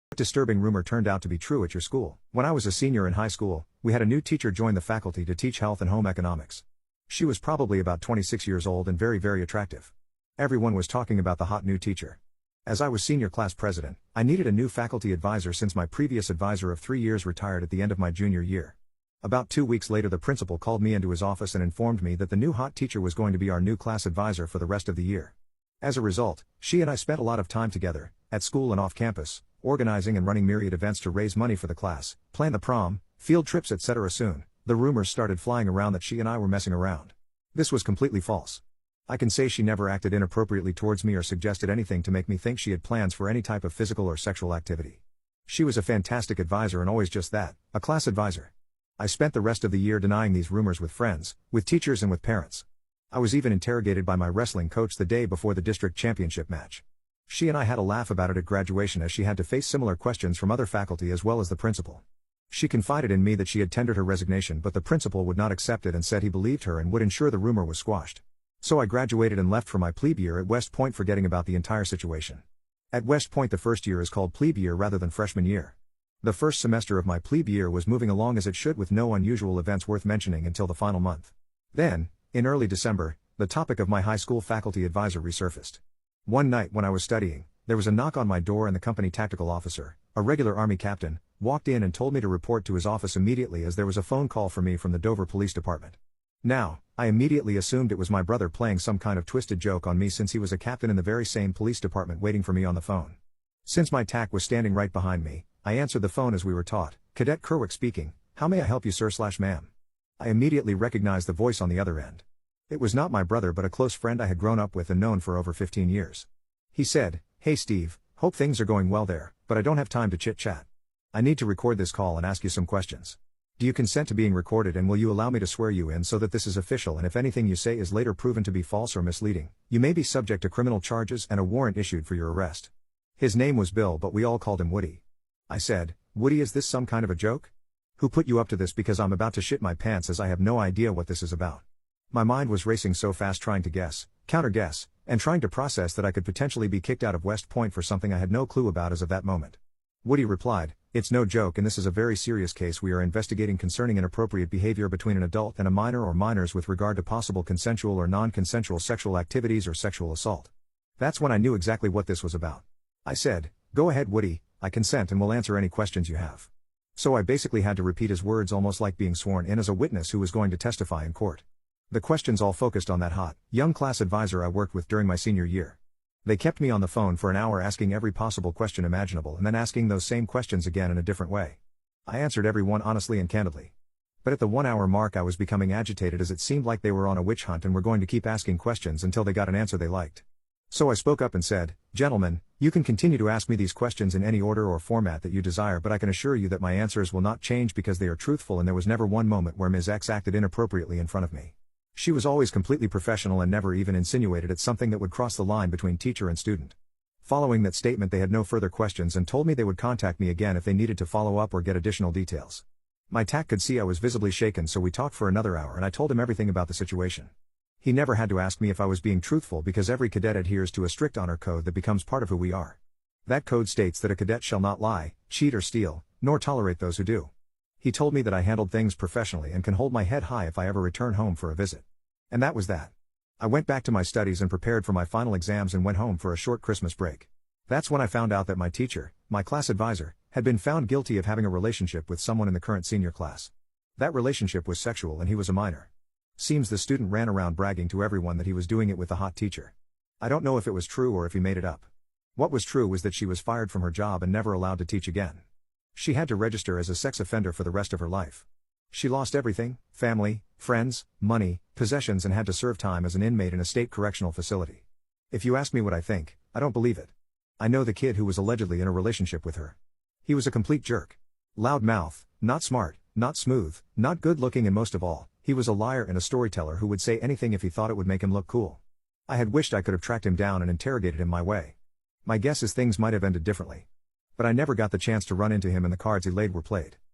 What disturbing rumor turned out to be true at your school? When I was a senior in high school, we had a new teacher join the faculty to teach health and home economics. She was probably about 26 years old and very, very attractive. Everyone was talking about the hot new teacher. As I was senior class president, I needed a new faculty advisor since my previous advisor of 3 years retired at the end of my junior year. About 2 weeks later, the principal called me into his office and informed me that the new hot teacher was going to be our new class advisor for the rest of the year. As a result, she and I spent a lot of time together, at school and off campus, organizing and running myriad events to raise money for the class, plan the prom, field trips, etc. Soon, the rumors started flying around that she and I were messing around. This was completely false. I can say she never acted inappropriately towards me or suggested anything to make me think she had plans for any type of physical or sexual activity. She was a fantastic advisor and always just that, a class advisor. I spent the rest of the year denying these rumors with friends, with teachers and with parents. I was even interrogated by my wrestling coach the day before the district championship match. She and I had a laugh about it at graduation as she had to face similar questions from other faculty as well as the principal. She confided in me that she had tendered her resignation, but the principal would not accept it and said he believed her and would ensure the rumor was squashed. So I graduated and left for my plebe year at West Point, forgetting about the entire situation. At West Point, the first year is called plebe year rather than freshman year. The first semester of my plebe year was moving along as it should, with no unusual events worth mentioning until the final month. Then, in early December, the topic of my high school faculty advisor resurfaced. One night when I was studying, there was a knock on my door and the company tactical officer, a regular Army captain, walked in and told me to report to his office immediately as there was a phone call for me from the Dover Police Department. Now, I immediately assumed it was my brother playing some kind of twisted joke on me since he was a captain in the very same police department waiting for me on the phone. Since my TAC was standing right behind me, I answered the phone as we were taught. Cadet Kerwick speaking. How may I help you, sir/ma'am? I immediately recognized the voice on the other end. It was not my brother but a close friend I had grown up with and known for over 15 years. He said, "Hey Steve, hope things are going well there, but I don't have time to chit-chat. I need to record this call and ask you some questions. Do you consent to being recorded, and will you allow me to swear you in so that this is official, and if anything you say is later proven to be false or misleading, you may be subject to criminal charges and a warrant issued for your arrest?" His name was Bill, but we all called him Woody. I said, "Woody, is this some kind of a joke? Who put you up to this, because I'm about to shit my pants as I have no idea what this is about." My mind was racing so fast trying to guess, counter-guess, and trying to process that I could potentially be kicked out of West Point for something I had no clue about as of that moment. Woody replied, "It's no joke, and this is a very serious case we are investigating concerning inappropriate behavior between an adult and a minor or minors with regard to possible consensual or non-consensual sexual activities or sexual assault." That's when I knew exactly what this was about. I said, "Go ahead, Woody, I consent and will answer any questions you have." So I basically had to repeat his words almost like being sworn in as a witness who was going to testify in court. The questions all focused on that hot, young class advisor I worked with during my senior year. They kept me on the phone for an hour asking every possible question imaginable and then asking those same questions again in a different way. I answered every one honestly and candidly. But at the 1 hour mark I was becoming agitated as it seemed like they were on a witch hunt and were going to keep asking questions until they got an answer they liked. So I spoke up and said, "Gentlemen, you can continue to ask me these questions in any order or format that you desire, but I can assure you that my answers will not change because they are truthful, and there was never one moment where Ms. X acted inappropriately in front of me. She was always completely professional and never even insinuated at something that would cross the line between teacher and student." Following that statement, they had no further questions and told me they would contact me again if they needed to follow up or get additional details. My TAC could see I was visibly shaken, so we talked for another hour and I told him everything about the situation. He never had to ask me if I was being truthful because every cadet adheres to a strict honor code that becomes part of who we are. That code states that a cadet shall not lie, cheat or steal, nor tolerate those who do. He told me that I handled things professionally and can hold my head high if I ever return home for a visit. And that was that. I went back to my studies and prepared for my final exams and went home for a short Christmas break. That's when I found out that my teacher, my class advisor, had been found guilty of having a relationship with someone in the current senior class. That relationship was sexual and he was a minor. Seems the student ran around bragging to everyone that he was doing it with the hot teacher. I don't know if it was true or if he made it up. What was true was that she was fired from her job and never allowed to teach again. She had to register as a sex offender for the rest of her life. She lost everything: family, friends, money, possessions, and had to serve time as an inmate in a state correctional facility. If you ask me what I think, I don't believe it. I know the kid who was allegedly in a relationship with her. He was a complete jerk. Loud mouth, not smart, not smooth, not good looking, and most of all, he was a liar and a storyteller who would say anything if he thought it would make him look cool. I had wished I could have tracked him down and interrogated him my way. My guess is things might have ended differently. But I never got the chance to run into him and the cards he laid were played.